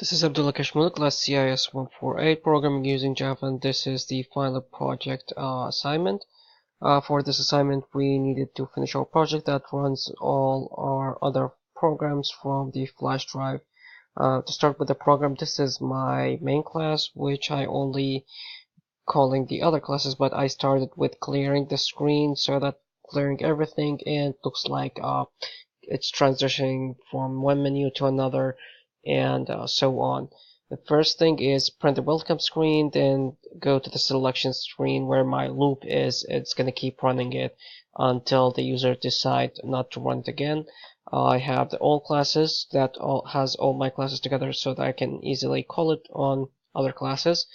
This is Abdullah Kashmul, class CIS 148, programming using Java, and this is the final project assignment. For this assignment, we needed to finish our project that runs all our other programs from the flash drive. To start with the program, this is my main class, which I only calling the other classes, but I started with clearing the screen so that clearing everything, and looks like it's transitioning from one menu to another, and so on. The first thing is print the welcome screen, then go to the selection screen where my loop is. It's going to keep running it until the user decides not to run it again. I have the all classes that has all my classes together so that I can easily call it on other classes.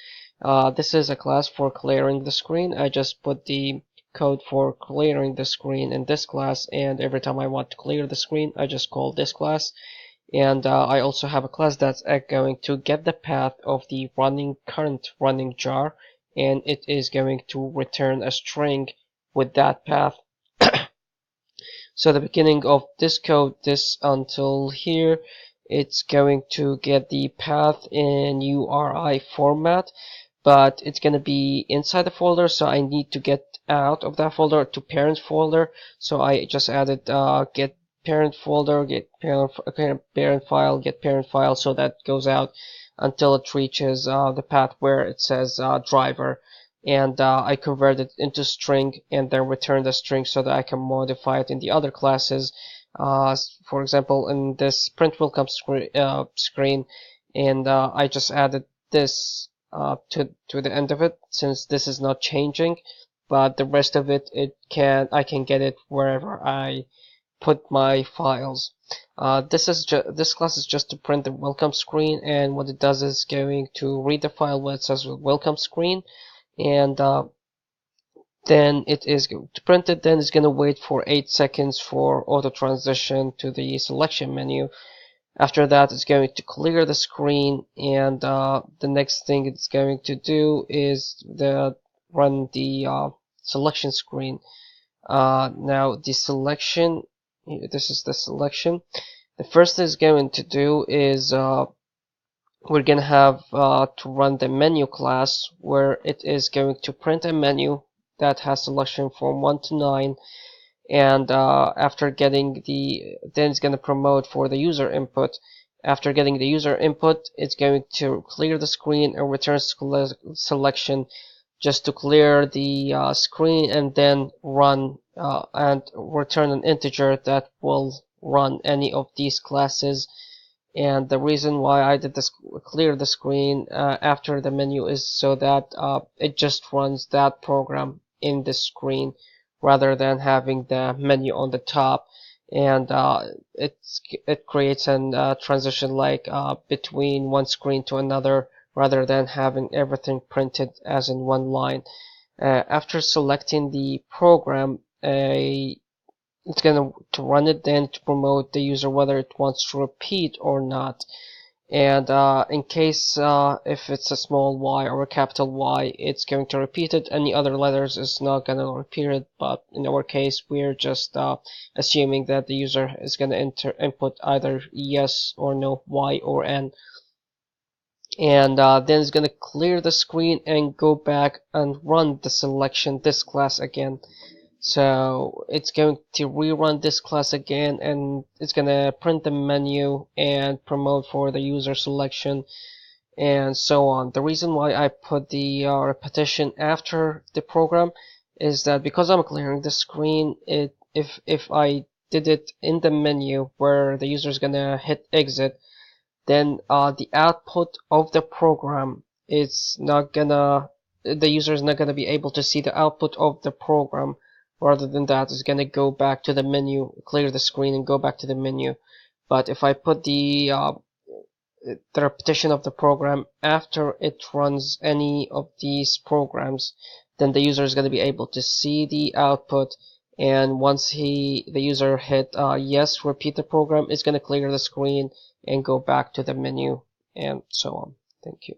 This is a class for clearing the screen. I just put the code for clearing the screen in this class, and every time I want to clear the screen I just call this class. And I also have a class that's going to get the path of the current running jar, and it is going to return a string with that path. So the beginning of this code, this until here, it's going to get the path in URI format, but it's going to be inside the folder, so I need to get out of that folder to parent folder. So I just added get parent folder, get parent file, get parent file, so that goes out until it reaches the path where it says driver, and I convert it into string and then return the string so that I can modify it in the other classes. For example, in this print welcome screen, and I just added this to the end of it, since this is not changing, but the rest of it, I can get it wherever I put my files. This class is just to print the welcome screen, and what it does is going to read the file where it says welcome screen, and then it is going to print it. Then it's going to wait for 8 seconds for auto transition to the selection menu. After that, it's going to clear the screen, and the next thing it's going to do is run the selection screen. Now the selection, this is the selection. The first thing it's going to do is we're going to have to run the menu class, where it is going to print a menu that has selection from 1 to 9, and after getting then it's going to promote for the user input. After getting the user input, it's going to clear the screen and return selection just to clear the screen, and then run and return an integer that will run any of these classes. And the reason why I did this clear the screen after the menu is so that it just runs that program in the screen rather than having the menu on the top, and it creates a transition like between one screen to another, rather than having everything printed as in one line. After selecting the program, it's going to run it, then to promote the user whether it wants to repeat or not. And in case if it's a small y or a capital Y, it's going to repeat it. Any other letters is not going to repeat it, but in our case we're just assuming that the user is going to input either yes or no, y or n. And then it's going to clear the screen and go back and run the selection, this class again. So it's going to rerun this class again, and it's going to print the menu and promote for the user selection, and so on. The reason why I put the repetition after the program is that because I'm clearing the screen, if I did it in the menu where the user is going to hit exit, then the output of the program is not gonna, the user is not going to be able to see the output of the program. Rather than that, it's going to go back to the menu, clear the screen, and go back to the menu. But if I put the repetition of the program after it runs any of these programs, then the user is going to be able to see the output, and once the user hit yes, repeat the program, it's going to clear the screen and go back to the menu, and so on. Thank you.